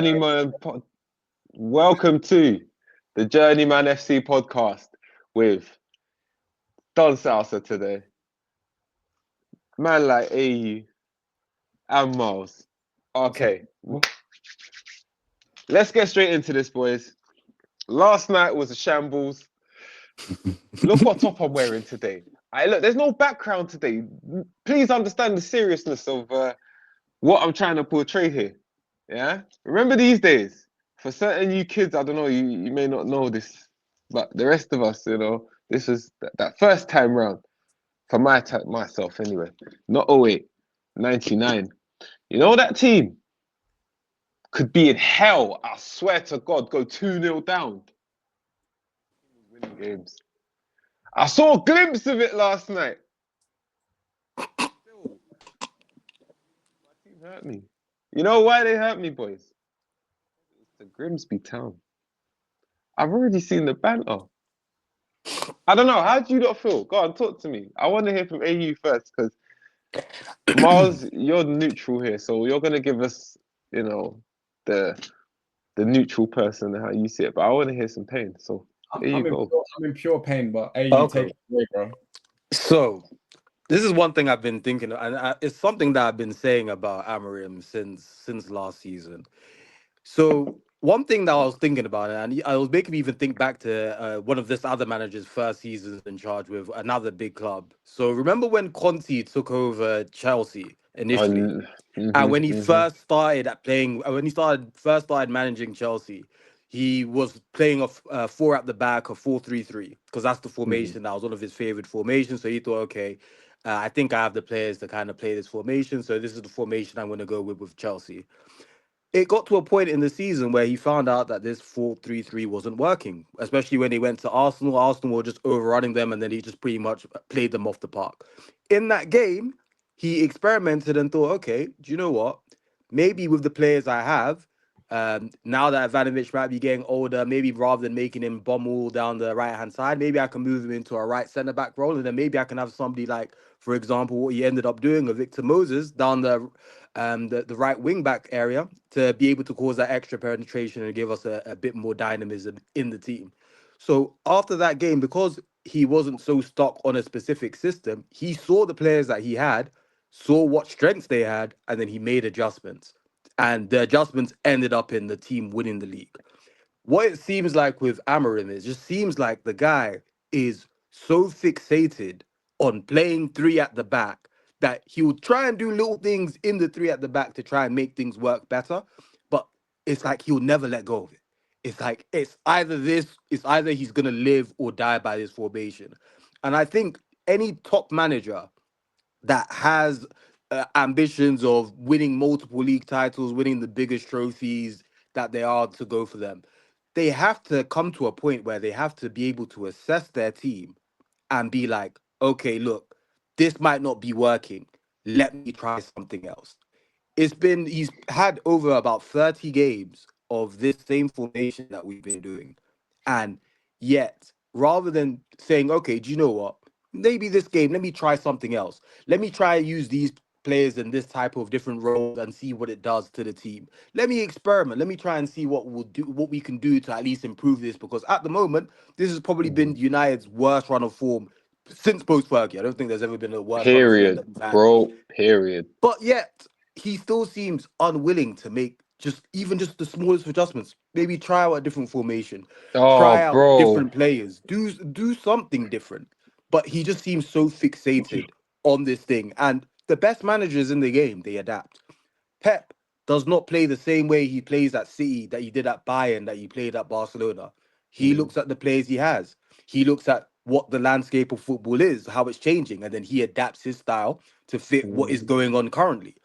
Journeyman, welcome to the Journeyman FC podcast with Don Salsa today, man like AU and Miles. Okay, let's get straight into this, boys. Last night was a shambles. Look what top I'm wearing today. Look, there's no background today. Please understand the seriousness of what I'm trying to portray here. Yeah, remember these days. For certain you kids, I don't know, you may not know this, but the rest of us, this was that first time round for myself anyway. Not 08, 99. You know that team could be in hell. I swear to God, go 2-0 down. Winning games. I saw a glimpse of it last night. Still, my team hurt me. You know why they hurt me, boys? It's the Grimsby town. I've already seen the banter. I don't know. How do you not feel? Go on, talk to me. I want to hear from AU first because Miles, you're neutral here, so you're gonna give us, the neutral person and how you see it. But I want to hear some pain. So here you go. I'm in pure pain, but AU take it away, bro. So this is one thing I've been thinking, and it's something that I've been saying about Amorim since last season. So one thing that I was thinking about, and I was making me even think back to one of this other manager's first seasons in charge with another big club. So remember when Conte took over Chelsea initially, and when he first started first started managing Chelsea, he was playing a four at the back, a 4-3-3, because that's the formation that was one of his favorite formations. So he thought, okay, I think I have the players to kind of play this formation. So this is the formation I'm going to go with Chelsea. It got to a point in the season where he found out that this 4-3-3 wasn't working, especially when he went to Arsenal. Arsenal were just overrunning them, and then he just pretty much played them off the park. In that game, he experimented and thought, okay, do you know what? Maybe with the players I have, now that Ivanovic might be getting older, maybe rather than making him bomb down the right-hand side, maybe I can move him into a right centre-back role, and then maybe I can have somebody like, for example, what he ended up doing with Victor Moses down the right wing back area to be able to cause that extra penetration and give us a bit more dynamism in the team. So after that game, because he wasn't so stuck on a specific system, he saw the players that he had, saw what strengths they had, and then he made adjustments. And the adjustments ended up in the team winning the league. What it seems like with Amorim is just seems like the guy is so fixated on playing three at the back that he will try and do little things in the three at the back to try and make things work better. But it's like he'll never let go of it. It's like it's either he's gonna live or die by this formation. And I think any top manager that has ambitions of winning multiple league titles, winning the biggest trophies that they are to go for them, they have to come to a point where they have to be able to assess their team and be like, okay, look, this might not be working. Let me try something else. He's had over about 30 games of this same formation that we've been doing. And yet, rather than saying, okay, do you know what? Maybe this game, let me try something else. Let me try and use these players in this type of different roles and see what it does to the team. Let me experiment. Let me try and see what we can do to at least improve this. Because at the moment, this has probably been United's worst run of form since post Fergie. I don't think there's ever been a worse run of form Period, that we've had. bro. Period. But yet, he still seems unwilling to make just the smallest adjustments. Maybe try out a different formation, try Oh, out bro. different players, do something different. But he just seems so fixated on this thing. And the best managers in the game, they adapt. Pep does not play the same way he plays at City, that he did at Bayern, that he played at Barcelona. He looks at the players he has. He looks at what the landscape of football is, how it's changing, and then he adapts his style to fit what is going on currently.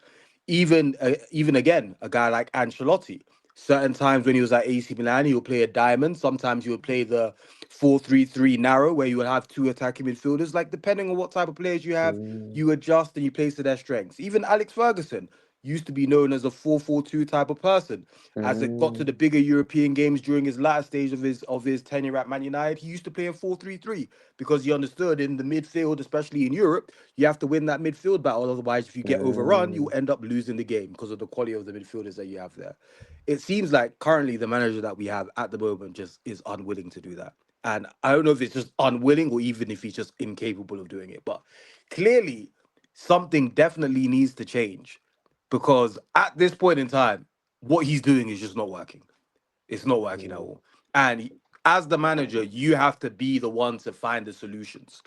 Even again, a guy like Ancelotti. Certain times when he was at AC Milan, he would play a diamond. Sometimes he would play the 4-3-3 narrow, where you would have two attacking midfielders. Like, depending on what type of players you have, you adjust and you play to their strengths. Even Alex Ferguson, used to be known as a 4-4-2 type of person. As it got to the bigger European games during his last stage of his tenure at Man United, he used to play a 4-3-3 because he understood in the midfield, especially in Europe, you have to win that midfield battle. Otherwise, if you get overrun, you end up losing the game because of the quality of the midfielders that you have there. It seems like currently the manager that we have at the moment just is unwilling to do that. And I don't know if it's just unwilling or even if he's just incapable of doing it. But clearly, something definitely needs to change because at this point in time, what he's doing is just not working. It's not working at all. And as the manager, you have to be the one to find the solutions.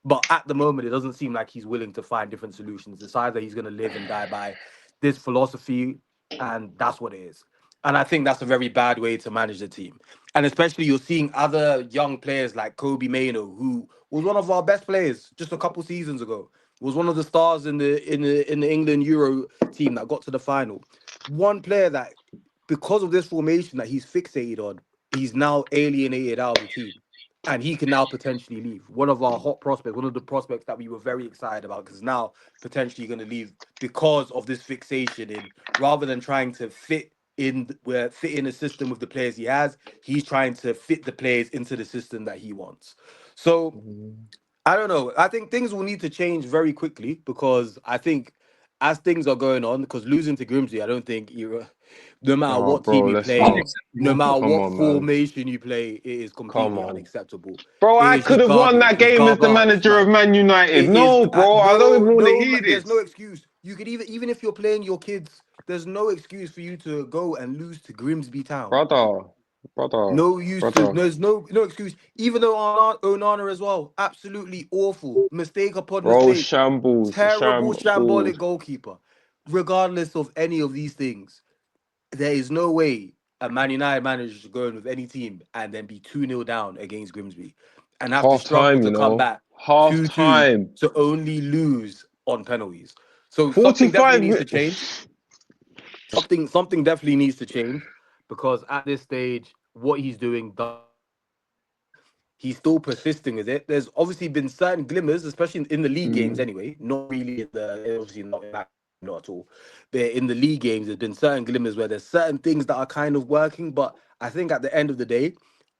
But at the moment, it doesn't seem like he's willing to find different solutions. It's either he's going to live and die by this philosophy, and that's what it is. And I think that's a very bad way to manage the team. And especially you're seeing other young players like Kobe Mainoo, who was one of our best players just a couple seasons ago. Was one of the stars in the England Euro team that got to the final. One player that, because of this formation that he's fixated on, he's now alienated out of the team. And he can now potentially leave. One of our hot prospects, one of the prospects that we were very excited about, because now potentially going to leave because of this fixation in, rather than trying to fit in a system with the players he has, he's trying to fit the players into the system that he wants. So I don't know. I think things will need to change very quickly because I think as things are going on, because losing to Grimsby, I don't think you're, no matter Oh, what team bro, you let's play, not. no matter Come what on, man. formation you play, it is Come completely on. unacceptable. Bro, It I is could just have won garbage. that It's game as the garbage. manager of Like Man United. it is No, bro, I don't even want to hear there's no this. excuse. You could even if you're playing your kids, there's no excuse for you to go and lose to Grimsby Town. Brother, brother, No use to. brother. There's no excuse. Even though Onana as well, absolutely awful mistake upon Bro, mistake, shambles, terrible shambles. shambolic goalkeeper. Regardless of any of these things, there is no way a Man United manager should go in with any team and then be 2-0 down against Grimsby and have to Half struggle time, to you come know. back Half 2-2 time. to only lose on penalties. So something definitely 45 needs to change. minutes. Something definitely needs to change because at this stage, what he's doing he's still persisting with it. There's obviously been certain glimmers, especially in the league games anyway, not really in the, obviously not in that, not at all. But in the league games, there's been certain glimmers where there's certain things that are kind of working. But I think at the end of the day,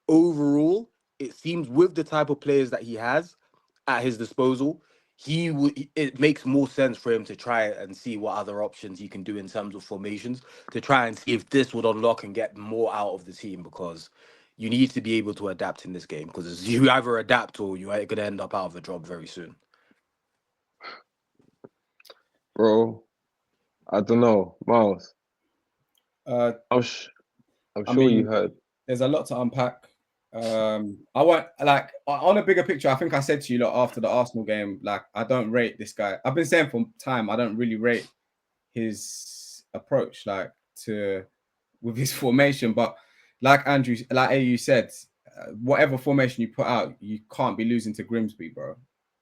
overall, it seems with the type of players that he has at his disposal, it makes more sense for him to try and see what other options he can do in terms of formations to try and see if this would unlock and get more out of the team because you need to be able to adapt in this game because you either adapt or you're going to end up out of a job very soon. Bro, I don't know. Miles, Uh, I'm I sure you mean, heard. there's a lot to unpack. I want like on a bigger picture. I think I said to you lot after the Arsenal game, like I don't rate this guy. I've been saying for time I don't really rate his approach, like to with his formation. But like Andrew, like AU said, whatever formation you put out, you can't be losing to Grimsby, bro.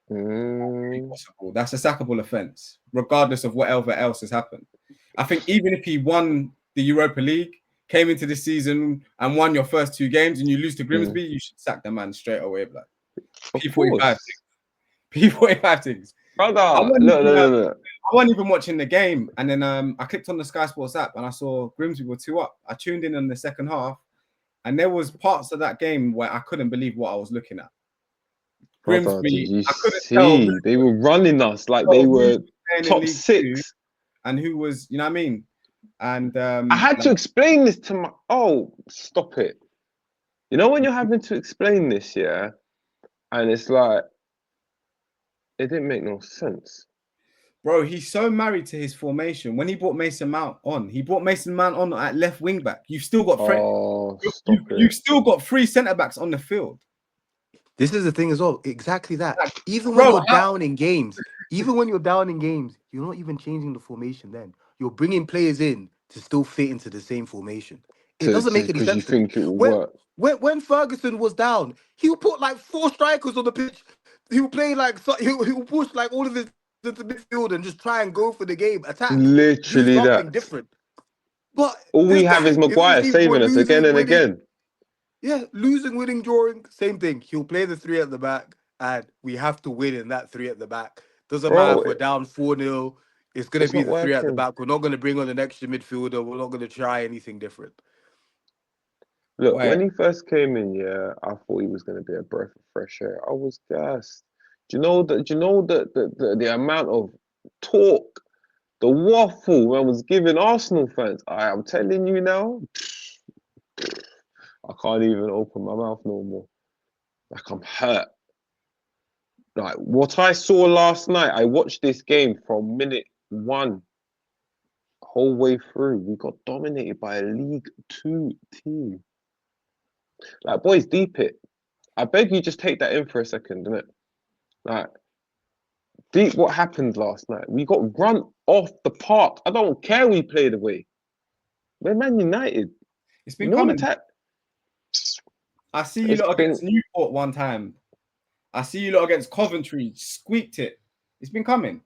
Impossible. That's a sackable offence, regardless of whatever else has happened. I think even if he won the Europa League, came into the season and won your first 2 games, and you lose to Grimsby, you should sack the man straight away. Like P45 things. P45 things. Brother, look. I wasn't even watching the game, and then I clicked on the Sky Sports app and I saw Grimsby were 2 up. I tuned in the second half, and there was parts of that game where I couldn't believe what I was looking at. Brother, did Grimsby, you I couldn't tell see? They were running us like they who were was playing in top League 2 6. and who was, you know what I mean? And I had to explain this to my. Oh, stop it! You know when you're having to explain this, yeah, and it's like it didn't make no sense. bro, he's so married to his formation. When he brought Mason Mount on, he brought Mason Mount on at left wing back. You've still got you've still got 3 centre backs on the field. This is the thing as well. Exactly that. Like, Even bro, when you're down in games, you're not even changing the formation then. You're bringing players in to still fit into the same formation. It doesn't make any Because you sense to me. think it will work. When Ferguson was down, he'll put like 4 strikers on the pitch. He'll play like he'll push like all of his into midfield and just try and go for the game, attack, do Literally something that. different. But All we this have is guy, if you Maguire see what saving us again losing, and winning, again. yeah, losing, winning, drawing, same thing. He'll play the 3 at the back, and we have to win in that 3 at the back. Doesn't matter Bro, if we're down 4-0. It's going to It's be not the three at the working. back. We're not going to bring on an extra midfielder. We're not going to try anything different. Look, Wait, when he first came in, yeah, I thought he was going to be a breath of fresh air. I was gassed. Do you know that? Do you know the amount of talk, the waffle man was giving Arsenal fans? I am telling you now, I can't even open my mouth no more. Like I'm hurt. Like what I saw last night, I watched this game from minute one whole way through. We got dominated by a League Two team. Like boys, deep it. I beg you, just take that in for a second, innit? Like deep, what happened last night? We got run off the park. I don't care. We played away. We're Man United. it's You been know what coming. attack? I see you It's lot been. against Newport one time. I see you lot against Coventry. Squeaked it. It's been coming.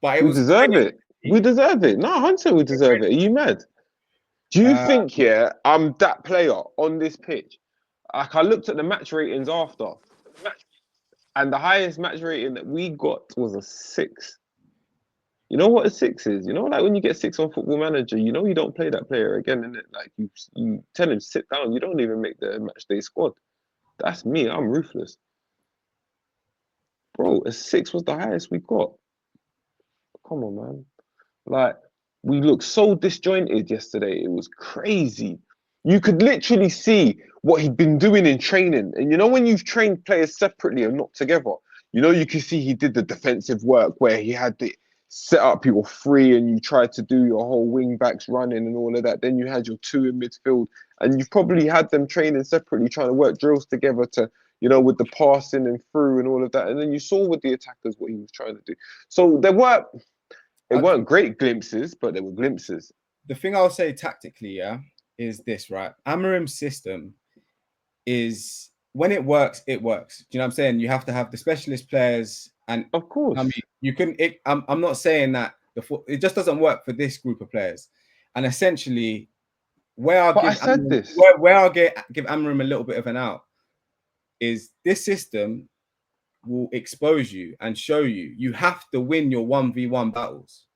But it We was deserve great. it. We deserve it. No, Hunter, we deserve it. Are you mad? Do you Uh, think, yeah, I'm that player on this pitch? Like I looked at the match ratings after, and the highest match rating that we got was a 6. You know what a 6 is? You know, like when you get 6 on Football Manager, you know you don't play that player again, innit? Like you tell him sit down. You don't even make the match day squad. That's me. I'm ruthless, bro. A 6 was the highest we got. Come on, man. Like, we looked so disjointed yesterday. It was crazy. You could literally see what he'd been doing in training. And you know, when you've trained players separately and not together, you know, you can see he did the defensive work where he had the set up, you were free and you tried to do your whole wing backs running and all of that. Then you had your 2 in midfield and you've probably had them training separately, trying to work drills together to, you know, with the passing and through and all of that. And then you saw with the attackers what he was trying to do. So there were it weren't great glimpses, but there were glimpses. The thing I'll say tactically, yeah, is this, right? Amorim's system is when it works, it works. Do you know what I'm saying? You have to have the specialist players, and Of course. I mean, you couldn't. I'm not saying that it just doesn't work for this group of players. And essentially, where I'll give Amorim a little bit of an out is this system will expose you and show you have to win your 1v1 battles.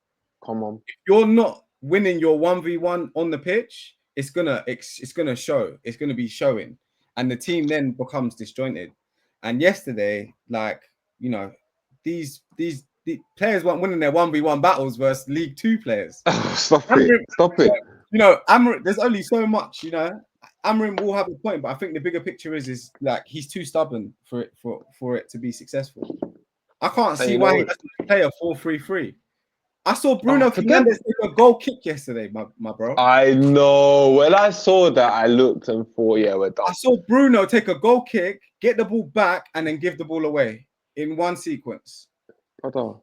Come on. If you're not winning your 1v1 on the pitch, it's gonna show. It's gonna be showing, and the team then becomes disjointed. And yesterday, like, you know, these players weren't winning their 1v1 battles versus League Two players. Stop it. You know, Amorim, there's only so much, you know. Amorim will have a point, but I think the bigger picture is like he's too stubborn for it to be successful. I can't see why he doesn't play a 4-3-3. I saw Bruno Fernandes take a goal kick yesterday, my bro. I know. When I saw that, I looked and thought, yeah, we're done. I saw Bruno take a goal kick, get the ball back, and then give the ball away in one sequence. Brother.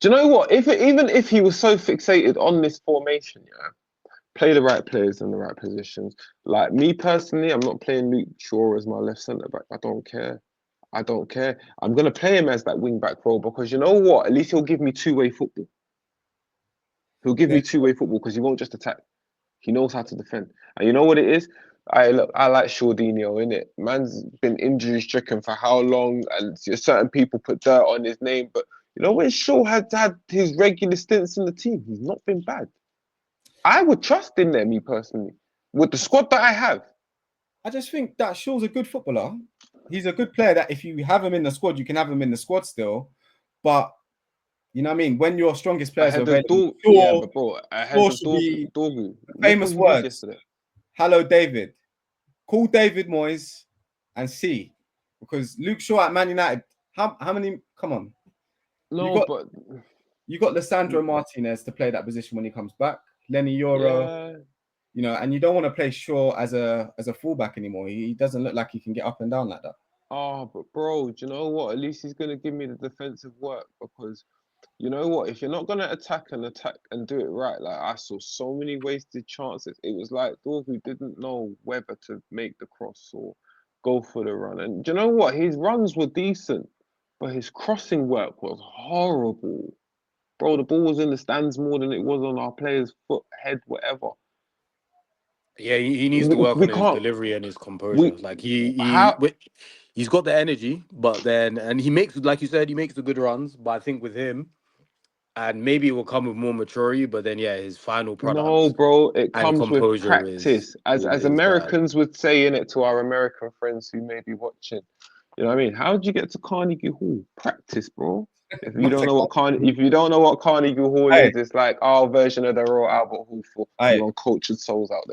Do you know what? Even if he was so fixated on this formation, yeah, play the right players in the right positions. Like me personally, I'm not playing Luke Shaw as my left centre back. I don't care. I'm gonna play him as that wing back role because you know what? At least he'll give me two-way football. He'll give me two-way football because he won't just attack. He knows how to defend. And you know what it is? I like Shordinho, innit? Man's been injury stricken for how long, and certain people put dirt on his name. But you know, when Shaw had had his regular stints in the team, he's not been bad. I would trust in there, me personally, with the squad that I have. I just think that Shaw's a good footballer. He's a good player that if you have him in the squad, you can have him in the squad still. But you know what I mean? When your strongest players are available, Shaw should be famous words. Hello, David. Call David Moyes and see. Because Luke Shaw at Man United, how many? Come on. No, you got Lissandro Martinez to play that position when he comes back. Lenny Euro, you know, and you don't want to play Shaw as a fullback anymore. He doesn't look like he can get up and down like that. Oh, but bro, do you know what? At least he's gonna give me the defensive work because you know what? If you're not gonna attack and do it right, like I saw so many wasted chances. It was like Dorgu didn't know whether to make the cross or go for the run. And do you know what? His runs were decent, but his crossing work was horrible. Bro, the ball was in the stands more than it was on our player's foot, head, whatever. Yeah, he needs to work on his delivery and his composure. Like he's got the energy, but then he makes, like you said, he makes the good runs. But I think with him, and maybe it will come with more maturity. But then, yeah, his final No, product bro, it and comes with composure practice. As is bad. Americans would say in it to our American friends who may be watching. You know what I mean? How did you get to Carnegie Hall? Practice, bro. If you don't know what Carnegie Hall Hey, is, it's like our version of the Royal Albert Hall for hey, you uncultured souls out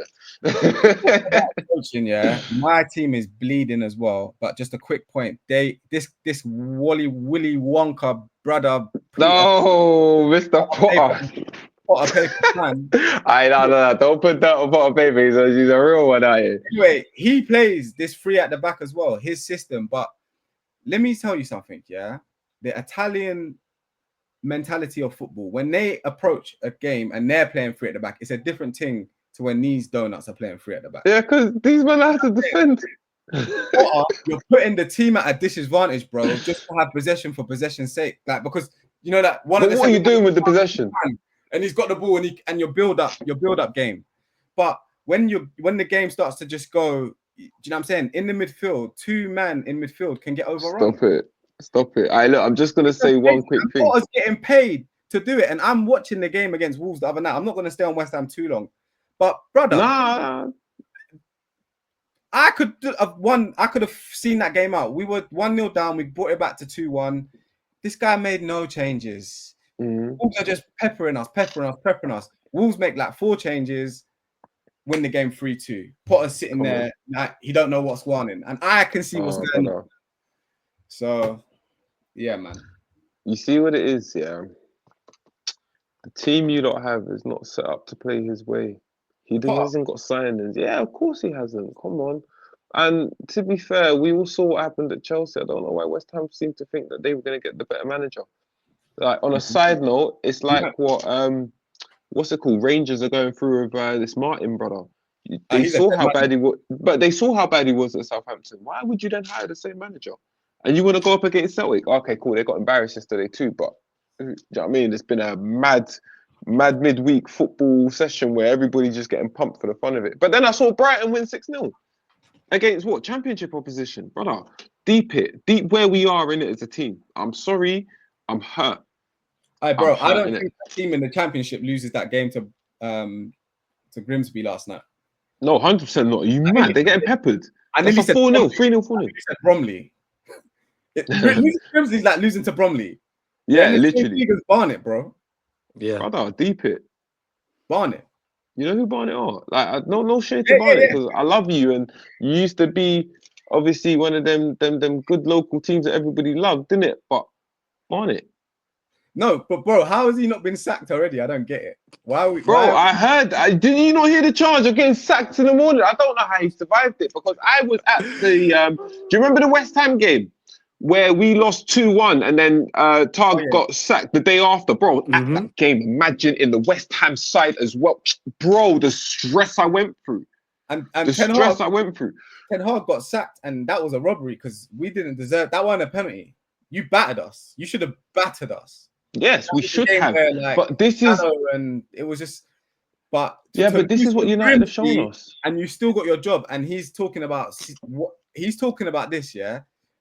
there. coaching, yeah. My team is bleeding as well. But just a quick point: this Willy Wonka brother No, Mr. paper, Potter. Potter paper man. No. Don't put that on Potter paper. He's a real one, are you? Anyway, he plays this free at the back as well, his system. But let me tell you something, yeah. The Italian mentality of football, when they approach a game and they're playing free at the back, it's a different thing to when these donuts are playing free at the back. Yeah, because these men have to defend. You're putting the team at a disadvantage, bro, just to have possession for possession's sake. Like, because you know that one But of the what are you doing with the possession? and he's got the ball and your build up game. But when the game starts to just go, do you know what I'm saying? In the midfield, 2 men in midfield can get overrun. Stop it. Look, I'm just gonna say one quick thing. Potter's getting paid to do it, and I'm watching the game against Wolves the other night. I'm not gonna stay on West Ham too long, but brother, Nah. I could have won. I could have seen that game out. We were 1-0 down. We brought it back to 2-1. This guy made no changes. Wolves are just peppering us. Wolves make like 4 changes, win the game 3-2. Potter's sitting there like he don't know what's going on, and I can see what's going on. So, yeah, man. You see what it is, yeah. The team you don't have is not set up to play his way. He hasn't got signings. Yeah, of course he hasn't. Come on. And to be fair, we all saw what happened at Chelsea. I don't know why West Ham seemed to think that they were going to get the better manager. Like, on a side note, it's like what's it called? Rangers are going through with this Martin brother. They saw how bad he was, but they saw how bad he was at Southampton. Why would you then hire the same manager? And you want to go up against Celtic? Okay, cool. They got embarrassed yesterday too, but do you know what I mean? It's been a mad midweek football session where everybody's just getting pumped for the fun of it. But then I saw Brighton win 6-0 against what? Championship opposition. Brother, deep where we are in it as a team. I'm sorry, I'm hurt. Hey, bro, I don't think the team in the Championship loses that game to Grimsby last night. No, 100% not. Are you mad? They're getting peppered. And then That's a 4-0, 3-0, 4-0. You said Bromley. Grimsby's like losing to Bromley. Yeah, literally. Barnet, bro. Yeah. Brother, deep it. Barnet. You know who Barnet are? Like, no shade to Barnet, because I love you, and you used to be obviously one of them good local teams that everybody loved, didn't it? But Barnet. No, but bro, how has he not been sacked already? I don't get it. I heard. Didn't you not hear the charge of getting sacked in the morning? I don't know how he survived it, because I was at the. Do you remember the West Ham game where we lost 2-1 and then Targ got sacked the day after, bro? At that game, imagine in the West Ham side as well, bro. The stress I went through, and the stress I went through. Ten Hag got sacked, and that was a robbery because we didn't deserve that. Wasn't a penalty. You battered us. You should have battered us. Yes, we should have. Where, like, but this is, and it was just. But but this is what United have shown us. And you still got your job. And he's talking about what he's talking about this. Yeah,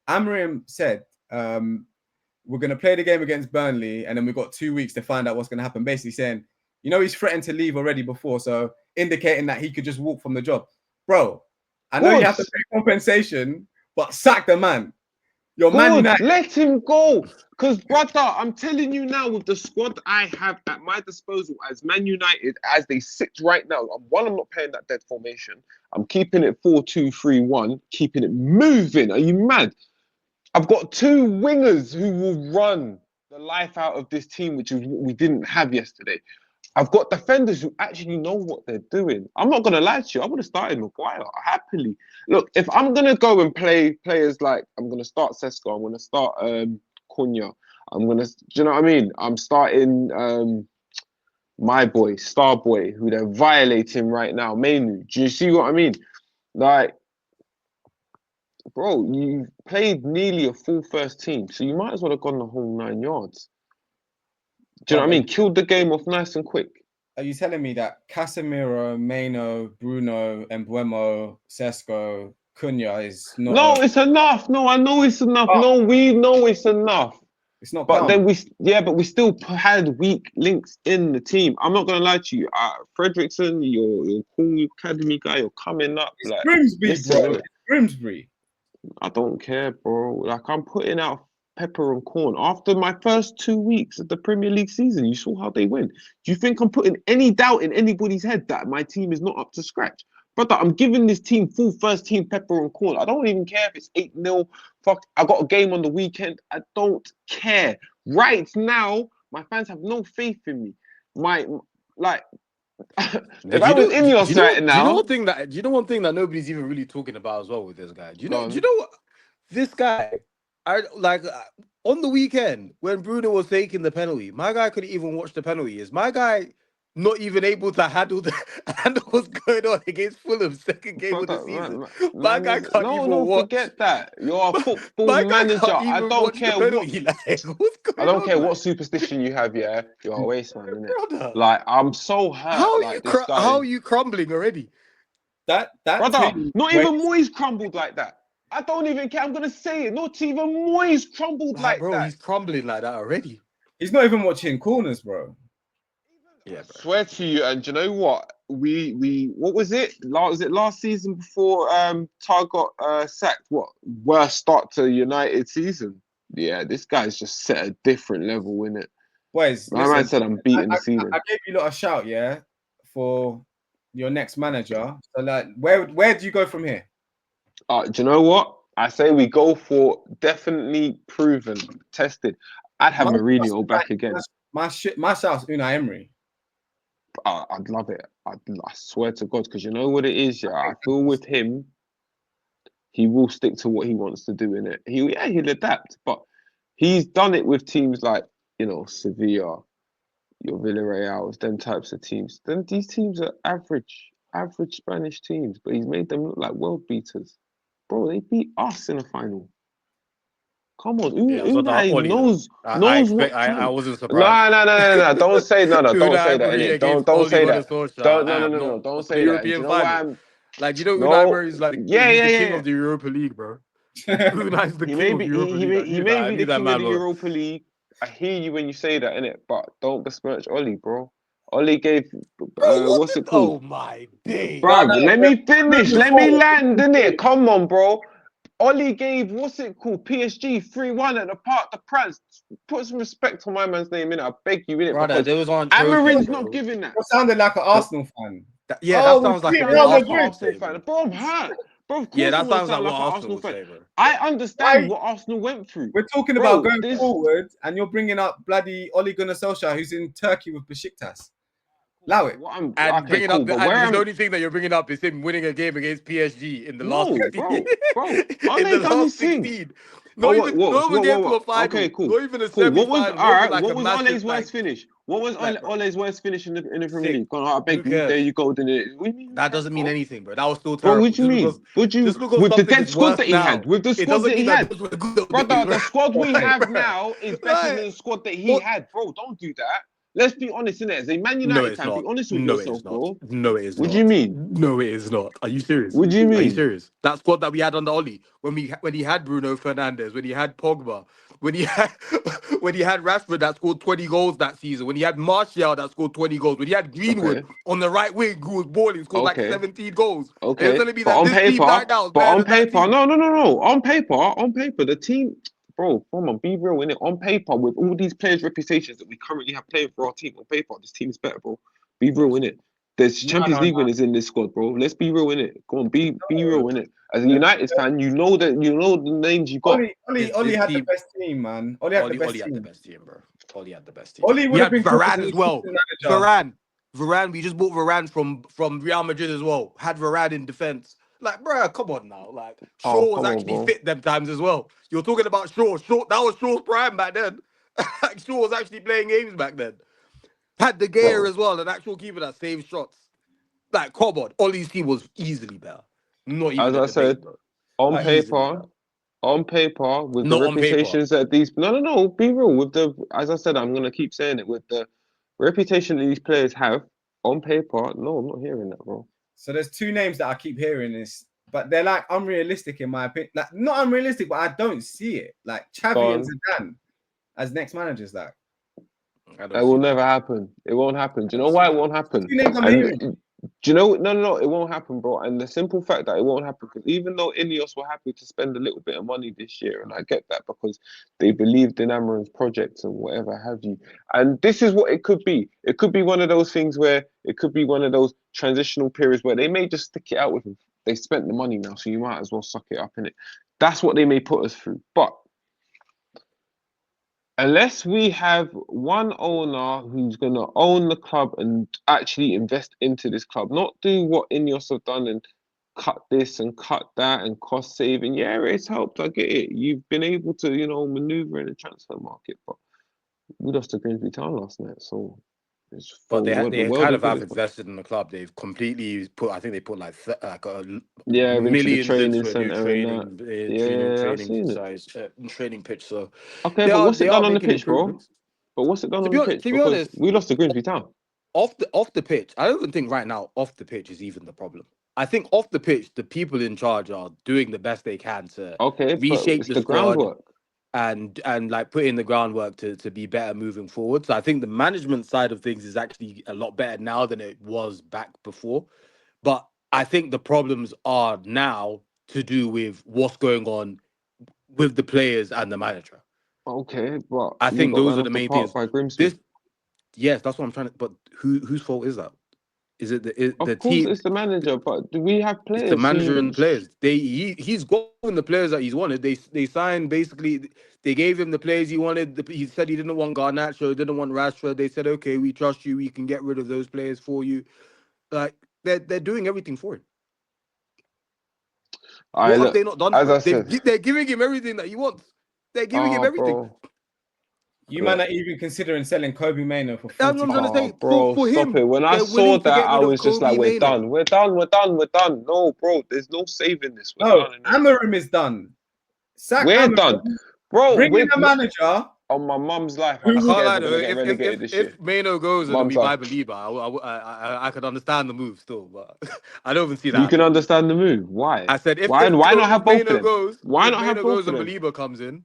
Amorim said we're going to play the game against Burnley, and then we've got 2 weeks to find out what's going to happen. Basically saying, you know, he's threatened to leave already before, so indicating that he could just walk from the job, bro. I know you have to pay compensation, but sack the man. Man United. Let him go. Because, brother, I'm telling you now, with the squad I have at my disposal as Man United, as they sit right now, I'm not playing that dead formation. I'm keeping it 4-2-3-1, keeping it moving. Are you mad? I've got 2 wingers who will run the life out of this team, which is what we didn't have yesterday. I've got defenders who actually know what they're doing. I'm not going to lie to you. I would have started Maguire happily. Look, if I'm going to go and play players like, I'm going to start Sesko, I'm going to start Cunha, I'm going to, do you know what I mean? I'm starting my boy, Star Boy, who they're violating right now, Manu. Do you see what I mean? Like, bro, you played nearly a full first team, so you might as well have gone the whole 9 yards. Do you know what I mean? Killed the game off nice and quick. Are you telling me that Casemiro, Mano, Bruno, Mbeumo, Sesko, Cunha is not... No, it's enough. No, I know it's enough. No, we know it's enough. It's not But calm. then but we still had weak links in the team. I'm not gonna lie to you. Fredrickson, your cool academy guy, you're coming up. It's Like, Grimsby, listen, bro. innit? It's Grimsby. I don't care, bro. Like, I'm putting out pepper and corn. After my first 2 weeks of the Premier League season, you saw how they went. Do you think I'm putting any doubt in anybody's head that my team is not up to scratch? Brother, I'm giving this team full first team pepper and corn. I don't even care if it's 8-0. Fuck, I got a game on the weekend. I don't care. Right now, my fans have no faith in me. If I was in your side now, do you know one thing that nobody's even really talking about as well with this guy? Do you know what this guy? I like on the weekend when Bruno was taking the penalty, my guy couldn't even watch the penalty. Is my guy not even able to handle what's going on against Fulham, second game of the brother, season? My guy can't even no, watch. forget that. You're a football My guy manager. can't I even don't watch the care what. penalty. Like, what's I going don't on, care man? what superstition you have. Yeah, you're a waste man, innit? Brother, Like, I'm so hurt. how Like, this guy, how are you crumbling already? That brother. thing. Not Wait, even Moyes crumbled like that. I don't even care. I'm gonna say it. Not even Moyes crumbled Like, like bro, that. he's crumbling like that already. he's not even watching corners, bro. Yeah, I bro. swear to you, and you know what? We what was it? Was it last season before Tar got sacked? What worst start to United season? Yeah, this guy's just set a different level in it. Boys, My man listen. said I'm beating the I ceiling. gave you a lot of shout, yeah, for your next manager. So, like, where do you go from here? Do you know what? I say we go for definitely proven, tested. I'd have Mourinho back again. My shout's Unai Emery. I'd love it. I swear to God, because you know what it is, yeah. I feel with him, he will stick to what he wants to do in it. He'll adapt, but he's done it with teams like, Sevilla, your Villarreal, them types of teams. Then these teams are average Spanish teams, but he's made them look like world beaters. Bro, they beat us in the final. Come on, Yeah, it was not that Unai Oli though. knows what I time. wasn't surprised. No. Don't say no. Don't Unai say that, Emery innit? against Don't Oli say Gunnar that. Solskjaer. I am No. not Don't for the say that. And do European you know why final. I'm? Like, you know, Unai No. Emery is like he's the king Yeah. of the Europa League, bro. Unai's the He king may of the be Europa League. I he knew may that. I be knew the that king of man the was. Europa League. I hear you when you say that, innit? But don't besmirch Oli, bro. Oli gave Bro, what what's the? it called? Oh my days. No, Bruv, let me we're finish. moving Let me forward. land, innit? Come on, bro. Oli gave, what's it called? PSG 3-1 at the Parc de France. Put some respect on my man's name, innit? I beg you, innit? Brother, Because those aren't trophies, Amarin's not bro. giving that. You sounded like an Arsenal fan. Yeah, that Oh, we sounds like beat what Sound Real like an Arsenal Madrid. would Arsenal say, fan. bro. Bro, I'm hurt. Bro, of Yeah, course that I'm going to sounds like sound what like an Arsenal Arsenal would fan. say, bro. I understand what Arsenal went through. We're talking Bro, about going this- forward, and you're bringing up bloody Ole Gunnar Solskjaer, who's in Turkey with Besiktas. Allow it. And Okay, bringing cool. up But and where the I'm only thing that you're bringing up is him winning a game against PSG in the last no, 16. bro. In Ole the done last his thing. 16. Oh, Not even getting to a what? final. Okay, cool. Not even a Cool. What was semi-final. Not even like what a was massive Ole's worst finish? What was like bro, Ole's worst finish in the Premier six. League? Go on, I Who beg you. There cares? you go. Then what do you mean? Who That cares, doesn't mean bro? anything, bro. That was still Bro, terrible. what do you mean? Just because With the something dead is squad worse that he had? now, With the it squad doesn't that mean he that had? those were good Brother, days, the squad we right? have Bruh. now is better than the squad that he What? had, bro. Don't do that. Let's be honest, innit? As a Man No, United it's fan, be not. honest with No, it yourself, is not. bro. No, it is What do you not. mean? No, it is not. Are you serious? What do you Are you mean? serious? That squad that we had under Oli, when he had Bruno Fernandes, when he had Pogba, when he had when he had Rashford that scored 20 goals that season, when he had Martial that scored 20 goals, when he had Greenwood Okay, on the right wing who was balling, scored like okay. 17 goals. And you're Okay, telling me but that on this team paper, right now is better than that team? no. On paper, the team, bro, come on, be real, innit? On paper, with all these players' reputations that we currently have playing for our team, on paper, this team is better, bro. Be No, real, it's innit? There's Champions No. League winners in this squad, bro. Let's be real, innit? Come on, be real, innit? As a Yeah. United fan, you know the names you got. Oli this had the team. best team, man. Oli had the best Oli had the team. best team, bro. Oli had the best team. Oli We would have had been good as Varane an as well. assistant manager. Varane. We just bought Varane from Real Madrid as well. Had Varane in defense. Like, bro, come on now. Like, Oh, Shaw was come on, actually bro. fit them times as well. You're talking about Shaw. That was Shaw's prime back then. Like, Shaw was actually playing games back then. Had De Gea Bro, as well, an actual keeper that saved shots. Like, come on. Ollie's team was easily better. Not even as a I debate, said, bro. on Like, Easily paper, better. with the Not on paper. reputations that these no, be real with the as I said, I'm gonna keep saying it with the reputation that these players have on paper. No, I'm not hearing that, bro. so there's two names that I keep hearing is, but they're like unrealistic in my opinion. Like not unrealistic, but I don't see it. Like Xavi and Gone. Zidane. as next managers. Like, I It don't will see that. never happen. It won't happen. Do you know don't why see it that. won't happen? Two names I'm And hearing. do you know? No, it won't happen, bro. And the simple fact that it won't happen, because even though Ineos were happy to spend a little bit of money this year, and I get that because they believed in Amorim's projects and whatever have you. And this is what it could be. It could be one of those things where it could be one of those transitional periods where they may just stick it out with him. They spent the money now, so you might as well suck it up in it. That's what they may put us through. But unless we have one owner who's going to own the club and actually invest into this club, not do what Ineos have done and cut this and cut that and cost saving. Yeah, it's helped. I get it. You've been able to, maneuver in the transfer market, but we lost to Grimsby Town last night, so it's But for the they world kind of of have good. invested in the club. They've completely put. I think they put like Yeah, into the millions training into a new centre and that. Yeah, I've training seen it. size training pitch. So Okay, but what's they it are done on the making pitch, bro? improvements. But what's it done To on the pitch? be Because honest, we lost to Grimsby Town. off the pitch, I don't even think right now off the pitch is even the problem. I think off the pitch, the people in charge are doing the best they can to Okay, but reshape it's the the squad groundwork. and like put in the groundwork to be better moving forward. So I think the management side of things is actually a lot better now than it was back before. But I think the problems are now to do with what's going on with the players and the manager. Okay, but I we think got those ran are off the the main park things. by Grimsby. This, yes, that's what I'm trying to. But whose fault is that? Is it the Of course, team? it's the manager, but do we have It's the players manager who? and the players. He's gotten the players that he's wanted. They signed basically. They gave him the players he wanted. He said he didn't want Garnacho, didn't want Rashford. They said, okay, we trust you. We can get rid of those players for you. Like they're doing everything for him. I What have look, they not done as for I him? said. They're giving him everything that he wants. They're giving him Oh, everything. bro. You Look. man are even considering selling Kobe Mano for That's what 40. I'm trying to Oh, say. bro, For stop him, it. When I they're saw willing to that, get I rid of was just like, Kobe we're Mano. done. We're done. We're done. We're done. No, bro, there's no saving this. We're No, done. Amorim is done. Sack We're Amorim. done. Bro, Bring in a manager. on my mum's life, Who I'm I will can't scared lie we're though. going to get relegated this year. If Mano goes and Mum's we life. buy Belieber, I could understand the move still, but I don't even see that You can happening. understand the move. Why? I said Why not have if both of Mano them? goes, Why if not have Mano both goes of and them? Belieber comes in,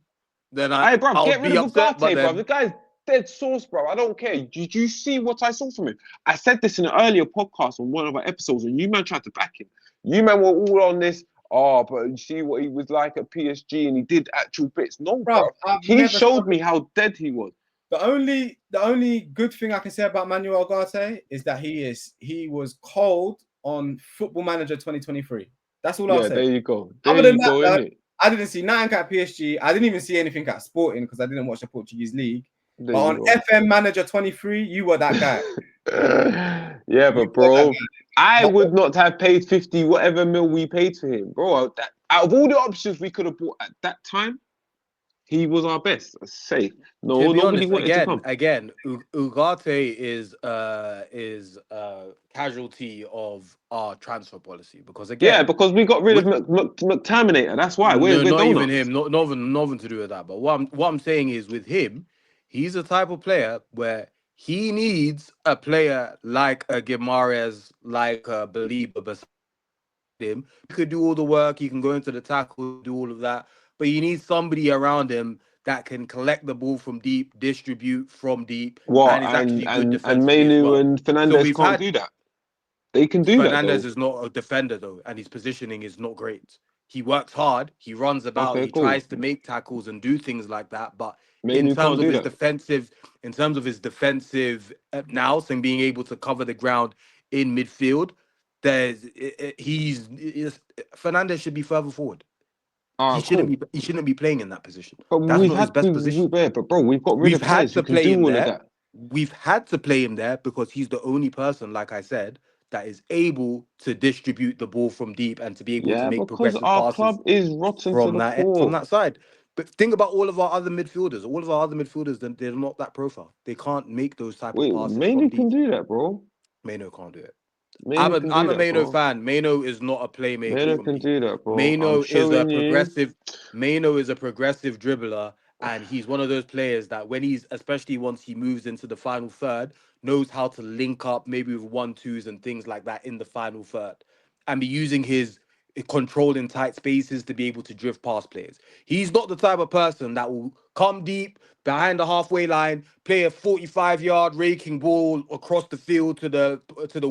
then Hey, bro, I'll get rid be of upset. But Ugarte, bro. The then guy's dead sauce, bro. I don't care. Did you see what I saw from him? I said this in an earlier podcast on one of our episodes, and you man tried to back him. You man were all on this. Oh, but you see what he was like at PSG, and he did actual bits. No, Bruv, bro. I've He never showed spoken. me how dead he was. The only good thing I can say about Manuel Ugarte is that he was cold on Football Manager 2023. That's all I'll Yeah, say. there you go. Other There than you that, go, though, innit? I didn't see nothing at PSG. I didn't even see anything at Sporting because I didn't watch the Portuguese league. There But you on go. FM Manager 23, you were that guy. Yeah, You but were that bro, guy. I But would not have paid 50 whatever mil we paid for him, bro. Out of all the options we could have bought at that time, he was our best. I say to no, be nobody honest, wanted to come. Ugarte is casualty of our transfer policy because Yeah, again, because we got rid we, of McTerminator. That's why no, we're not even him, donuts. nothing to do with that. But what I'm saying is with him, he's the type of player where he needs a player like a Gimares, like a Belieber beside him. He could do all the work, he can go into the tackle, do all of that, but he needs somebody around him that can collect the ball from deep, distribute from deep, What and is actually good and defensively as Mainu well. and So Fernandez we've can't had do that. They can do that Fernandez though. is not a defender though, and his positioning is not great. He works hard, he runs about, Okay, he cool. tries to make tackles and do things like that. But in Mainu terms can't of do his that. defensive, nous and being able to cover the ground in midfield, Fernandez should be further forward. Ah, cool. He shouldn't be playing in that position. But That's we've not his had best position. but bro, we've got rid We've of had players who to can play do him all of there. that. We've had to play him there because he's the only person, like I said, that is able to distribute the ball from deep and to be able to Yeah, make because progressive our passes club is rotten to the from core. that side. But think about all of our other midfielders. All of our other midfielders, they're not that profile. They can't make those type of Wait, passes from Mainu can deep. do that, bro. Mano can't do it. Mainu can I'm do a that, Mano bro. fan. Mano is not a playmaker Mainu from can deep. do that, bro. I'm Mano is a showing you. progressive. Mano is a progressive dribbler, and he's one of those players that when especially once he moves into the final third, knows how to link up maybe with 1-2s and things like that in the final third, and be using his control in tight spaces to be able to drift past players. He's not the type of person that will come deep behind the halfway line, play a 45-yard raking ball across the field to the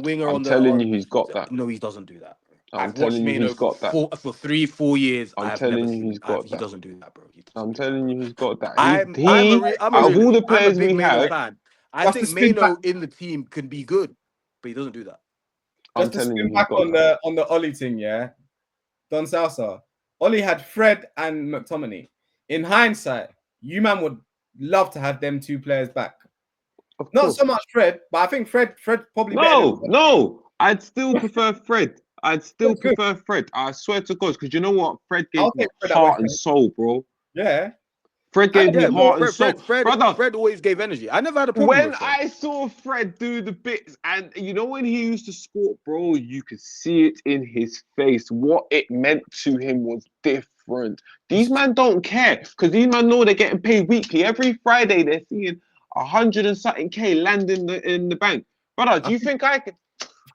winger I'm on telling the. you, he's got that. No, he doesn't do that. I'm I've watched telling you, he's Mano got that. for 3-4 years. I'm I've never telling you, seen he's him. got He that. doesn't do that, bro. He doesn't I'm do that. telling you, he's got that. I'm a Out of all realist. the I'm a players big we Mano have, fan. I Just to think spin back, Mano in the team can be good, but he doesn't do that. I'm just to telling you, spin he's back got that. on the Ollie thing, yeah. Don Salsa, Ollie had Fred and McTominay. In hindsight, you man would love to have them two players back. Of Not course. so much Fred, but I think Fred probably better than No. I'd still prefer Fred. I'd still Fred's good. prefer Fred. I swear to God, because you know what? Fred I'll gave me take Fred at heart West and Ham. soul, bro. Yeah. Fred gave me Yeah, but heart and soul. Brother, Fred always gave energy. I never had a problem when with Fred. I saw Fred do the bits, and you know when he used to score, bro, you could see it in his face. What it meant to him was different. These men don't care because these men know they're getting paid weekly. Every Friday they're seeing 100 and something K land in the bank. Brother, do you think I can?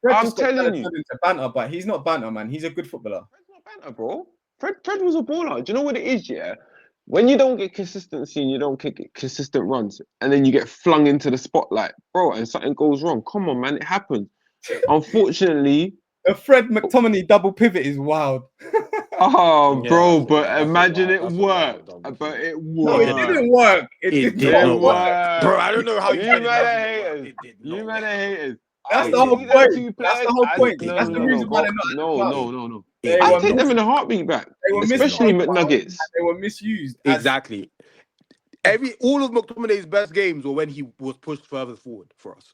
Fred I'm just got telling turned you, into banter, but he's not banter, man. He's a good footballer. Fred's not banter, bro. Fred was a baller. Do you know what it is? Yeah. When you don't get consistency and you don't get consistent runs, and then you get flung into the spotlight, bro, and something goes wrong. Come on, man, it happens. Unfortunately, A Fred McTominay double pivot is wild. oh, Yeah, bro, but imagine it that's a wild worked. double But pivot. it No, it worked. didn't work. It It did did not It not work. work, bro. worked. I don't know how you You can man are imagine it work. haters. It did You not man work. are haters. That's I the take whole these other point. two That's players. the whole It point. did That's not the work. reason why they're not at the club. No. It I did take not them in work. a heartbeat back, They were especially misprofiled and McNuggets. they were misused as Exactly. All of McTominay's best games were when he was pushed further forward for us.